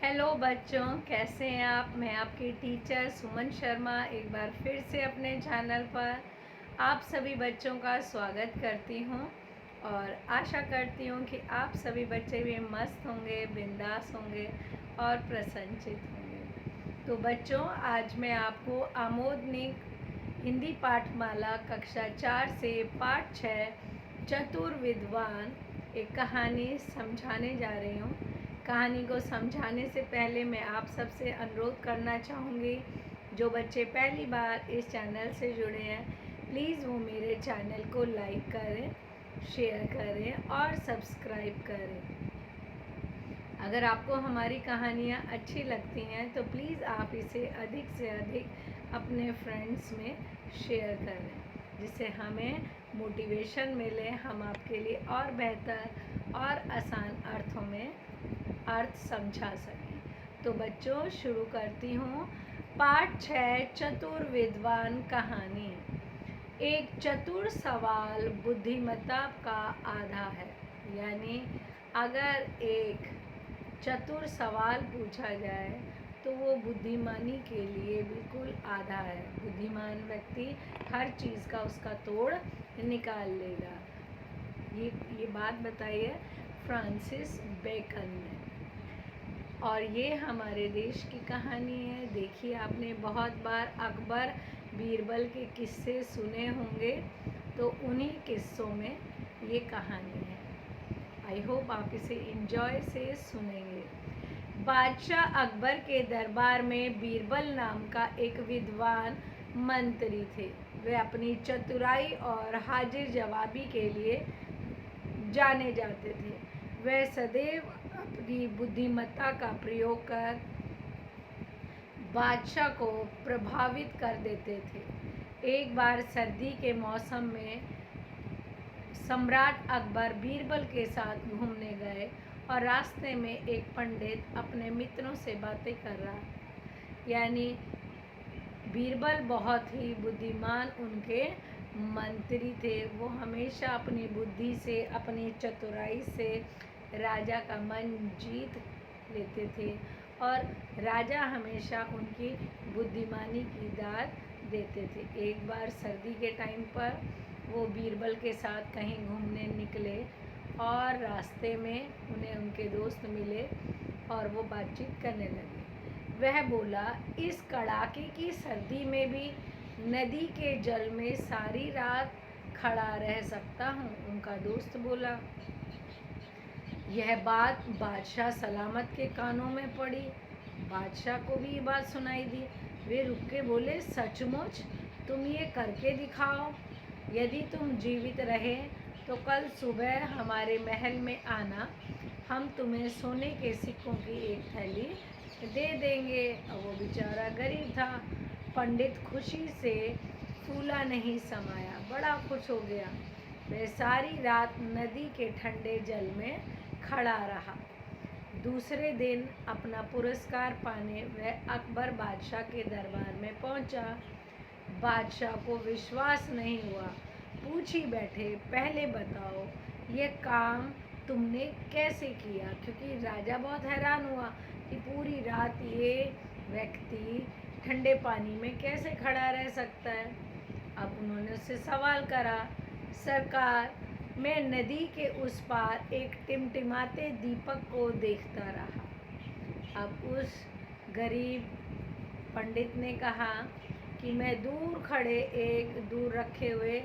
Hello बच्चों, कैसे हैं आप। मैं आपकी टीचर सुमन शर्मा एक बार फिर से अपने चैनल पर आप सभी बच्चों का स्वागत करती हूं और आशा करती हूं कि आप सभी बच्चे भी मस्त होंगे, बिंदास होंगे और प्रसन्नचित होंगे। तो बच्चों, आज मैं आपको आमोदनिक हिंदी पाठमाला कक्षा 4 से पाठ 6 चतुर विद्वान एक कहानी समझाने जा रही हूँ। कहानी को समझाने से पहले मैं आप सबसे अनुरोध करना चाहूँगी, जो बच्चे पहली बार इस चैनल से जुड़े हैं, प्लीज़ वो मेरे चैनल को लाइक करें, शेयर करें और सब्सक्राइब करें। अगर आपको हमारी कहानियाँ अच्छी लगती हैं तो प्लीज़ आप इसे अधिक से अधिक अपने फ्रेंड्स में शेयर करें, जिससे हमें मोटिवेशन मिले, हम आपके लिए और बेहतर और आसान अर्थों में अर्थ समझा सकें। तो बच्चों, शुरू करती हूँ। पाठ 6 चतुर विद्वान कहानी। एक चतुर सवाल बुद्धिमत्ता का आधा है। यानी अगर एक चतुर सवाल पूछा जाए तो वो बुद्धिमानी के लिए बिल्कुल आधा है। बुद्धिमान व्यक्ति हर चीज़ का उसका तोड़ निकाल लेगा। ये बात बताई है फ्रांसिस बेकन ने। और ये हमारे देश की कहानी है। देखिए, आपने बहुत बार अकबर बीरबल के किस्से सुने होंगे, तो उन्हीं किस्सों में ये कहानी है। आई होप आप इसे एंजॉय से सुनेंगे। बादशाह अकबर के दरबार में बीरबल नाम का एक विद्वान मंत्री थे। वे अपनी चतुराई और हाजिर जवाबी के लिए जाने जाते थे। वह सदैव अपनी बुद्धिमत्ता का प्रयोग कर बादशाह को प्रभावित कर देते थे। एक बार सर्दी के मौसम में सम्राट अकबर बीरबल के साथ घूमने गए और रास्ते में एक पंडित अपने मित्रों से बातें कर रहा। यानी बीरबल बहुत ही बुद्धिमान उनके मंत्री थे। वो हमेशा अपनी बुद्धि से, अपनी चतुराई से राजा का मन जीत लेते थे और राजा हमेशा उनकी बुद्धिमानी की दाद देते थे। एक बार सर्दी के टाइम पर वो बीरबल के साथ कहीं घूमने निकले और रास्ते में उन्हें उनके दोस्त मिले और वो बातचीत करने लगे। वह बोला, इस कड़ाके की सर्दी में भी नदी के जल में सारी रात खड़ा रह सकता हूँ। उनका दोस्त बोला। यह बात बादशाह सलामत के कानों में पड़ी। बादशाह को भी ये बात सुनाई दी। वे रुक के बोले, सचमुच तुम ये करके दिखाओ। यदि तुम जीवित रहे तो कल सुबह हमारे महल में आना, हम तुम्हें सोने के सिक्कों की एक थैली दे देंगे। और वो बेचारा गरीब था। पंडित खुशी से फूला नहीं समाया, बड़ा खुश हो गया। वह सारी रात नदी के ठंडे जल में खड़ा रहा। दूसरे दिन अपना पुरस्कार पाने वह अकबर बादशाह के दरबार में पहुंचा। बादशाह को विश्वास नहीं हुआ। पूछ ही बैठे, पहले बताओ ये काम तुमने कैसे किया। क्योंकि राजा बहुत हैरान हुआ कि पूरी रात ये व्यक्ति ठंडे पानी में कैसे खड़ा रह सकता है। अब उन्होंने उससे सवाल करा, सरकार, मैं नदी के उस पार एक टिमटिमाते दीपक को देखता रहा। अब उस गरीब पंडित ने कहा कि मैं दूर खड़े एक दूर रखे हुए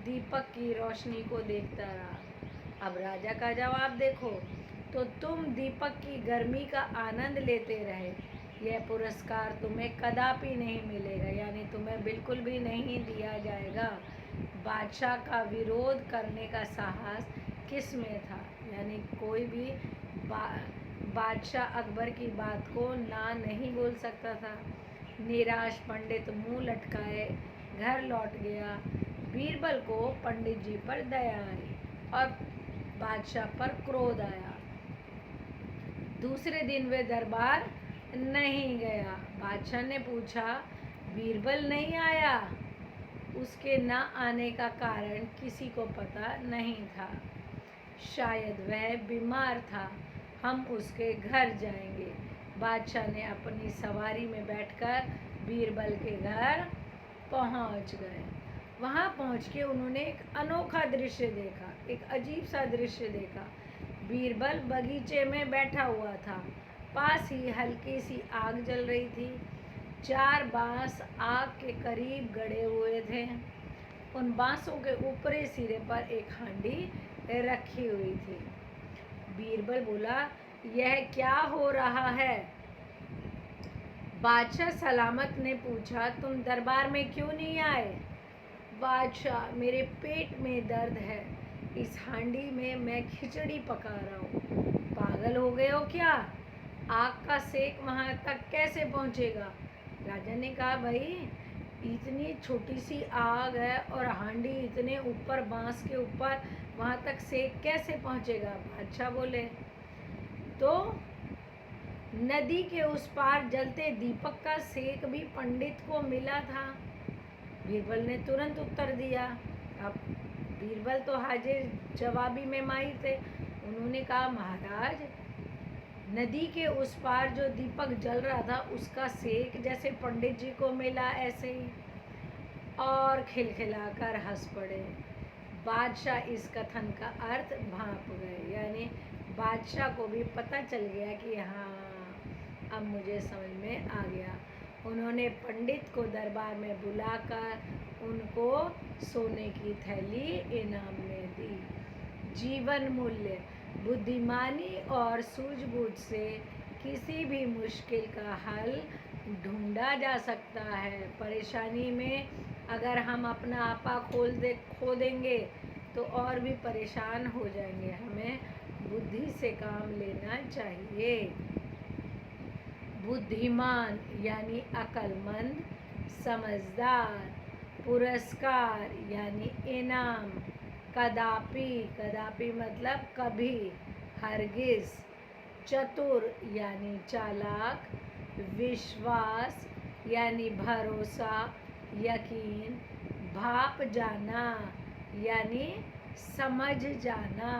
दीपक की रोशनी को देखता रहा। अब राजा का जवाब देखो, तो तुम दीपक की गर्मी का आनंद लेते रहे। यह पुरस्कार तुम्हें कदापि नहीं मिलेगा। यानी तुम्हें बिल्कुल भी नहीं दिया जाएगा। बादशाह का विरोध करने का साहस किस में था। यानी कोई भी बादशाह अकबर की बात को ना नहीं बोल सकता था। निराश पंडित मुंह लटकाए घर लौट गया। बीरबल को पंडित जी पर दया आई और बादशाह पर क्रोध आया। दूसरे दिन वे दरबार नहीं गया। बादशाह ने पूछा, बीरबल नहीं आया? उसके न आने का कारण किसी को पता नहीं था। शायद वह बीमार था, हम उसके घर जाएंगे। बादशाह ने अपनी सवारी में बैठकर बीरबल के घर पहुंच गए। वहां पहुंच के उन्होंने एक अनोखा दृश्य देखा, एक अजीब सा दृश्य देखा। बीरबल बगीचे में बैठा हुआ था। पास ही हल्की सी आग जल रही थी। 4 बांस आग के करीब गड़े हुए थे। उन बांसों के ऊपरी सिरे पर एक हांडी रखी हुई थी। बीरबल बोला, यह क्या हो रहा है? बादशाह सलामत ने पूछा, तुम दरबार में क्यों नहीं आए? बादशाह, मेरे पेट में दर्द है, इस हांडी में मैं खिचड़ी पका रहा हूँ। पागल हो गए हो क्या? आग का सेक वहाँ तक कैसे पहुँचेगा? राजा ने कहा, भाई इतनी छोटी सी आग है और हांडी इतने ऊपर, बांस के ऊपर, वहाँ तक सेक कैसे पहुँचेगा? बादशाह बोले, तो नदी के उस पार जलते दीपक का सेक भी पंडित को मिला था। बीरबल ने तुरंत उत्तर दिया। अब बीरबल तो हाजिर जवाबी में माहिर थे। उन्होंने कहा, महाराज, नदी के उस पार जो दीपक जल रहा था उसका सेक जैसे पंडित जी को मिला, ऐसे ही। और खिलखिलाकर हंस पड़े। बादशाह इस कथन का अर्थ भांप गए, यानी बादशाह को भी पता चल गया कि हाँ, अब मुझे समझ में आ गया। उन्होंने पंडित को दरबार में बुलाकर उनको सोने की थैली इनाम में दी। जीवन मूल्य: बुद्धिमानी और सूझबूझ से किसी भी मुश्किल का हल ढूंढा जा सकता है। परेशानी में अगर हम अपना आपा खो देंगे तो और भी परेशान हो जाएंगे। हमें बुद्धि से काम लेना चाहिए। बुद्धिमान यानी अक्लमंद, समझदार। पुरस्कार यानी इनाम। कदापि, कदापि मतलब कभी, हरगिज। चतुर यानी चालाक। विश्वास यानी भरोसा, यकीन। भाप जाना यानी समझ जाना।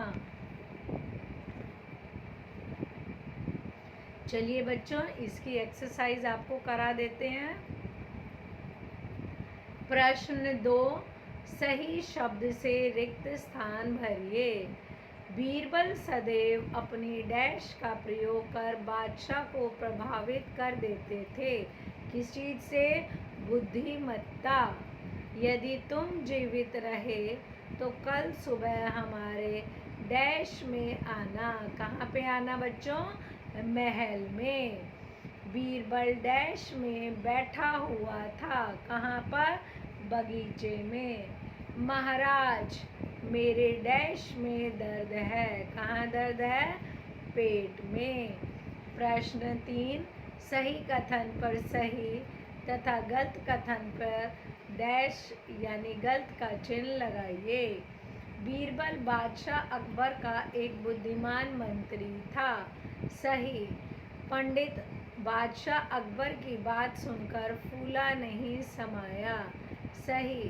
चलिए बच्चों, इसकी एक्सरसाइज आपको करा देते हैं। प्रश्न 2, सही शब्द से रिक्त स्थान भरिए। बीरबल सदैव अपनी डैश का प्रयोग कर बादशाह को प्रभावित कर देते थे। किस चीज़ से? बुद्धिमत्ता। यदि तुम जीवित रहे तो कल सुबह हमारे डैश में आना। कहाँ पे आना बच्चों? महल में। बीरबल डैश में बैठा हुआ था। कहाँ पर? बगीचे में। महाराज, मेरे डैश में दर्द है। कहाँ दर्द है? पेट में। प्रश्न 3, सही कथन पर सही तथा गलत कथन पर डैश यानी गलत का चिन्ह लगाइए। बीरबल बादशाह अकबर का एक बुद्धिमान मंत्री था। सही। पंडित बादशाह अकबर की बात सुनकर फूला नहीं समाया। सही।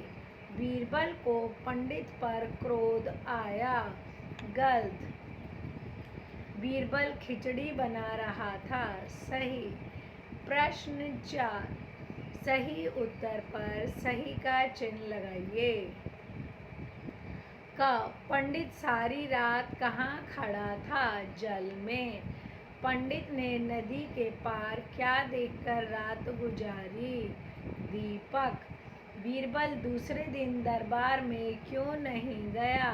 बीरबल को पंडित पर क्रोध आया। गलत। बीरबल खिचड़ी बना रहा था। सही। प्रश्न 4, सही उत्तर पर सही का चिन्ह लगाइए। क, पंडित सारी रात कहाँ खड़ा था? जल में। पंडित ने नदी के पार क्या देखकर रात गुजारी? दीपक। बीरबल दूसरे दिन दरबार में क्यों नहीं गया?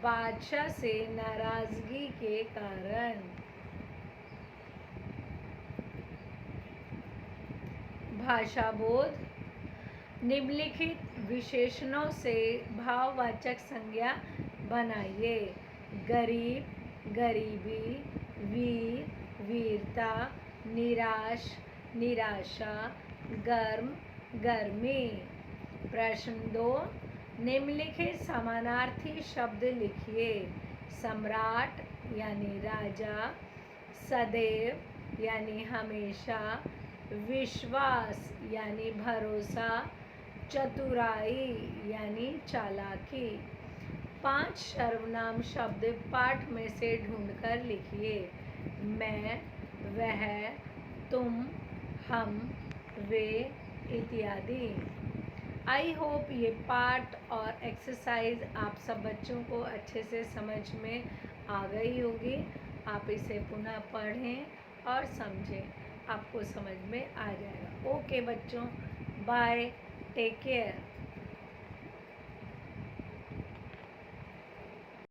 बादशाह से नाराजगी के कारण। भाषा बोध: निम्नलिखित विशेषणों से भाववाचक संज्ञा बनाइए। गरीब, गरीबी। वीर, वीरता। निराश, निराशा। गर्म, गर्मी। प्रश्न 2, निम्नलिखित समानार्थी शब्द लिखिए। सम्राट यानी राजा। सदैव यानी हमेशा। विश्वास यानी भरोसा। चतुराई यानी चालाकी। 5 सर्वनाम शब्द पाठ में से ढूंढकर लिखिए। मैं, वह, तुम, हम, वे इत्यादि। आई होप ये पार्ट और एक्सरसाइज आप सब बच्चों को अच्छे से समझ में आ गई होगी। आप इसे पुनः पढ़ें और समझें, आपको समझ में आ जाएगा। ओके बच्चों, बाय, टेक केयर।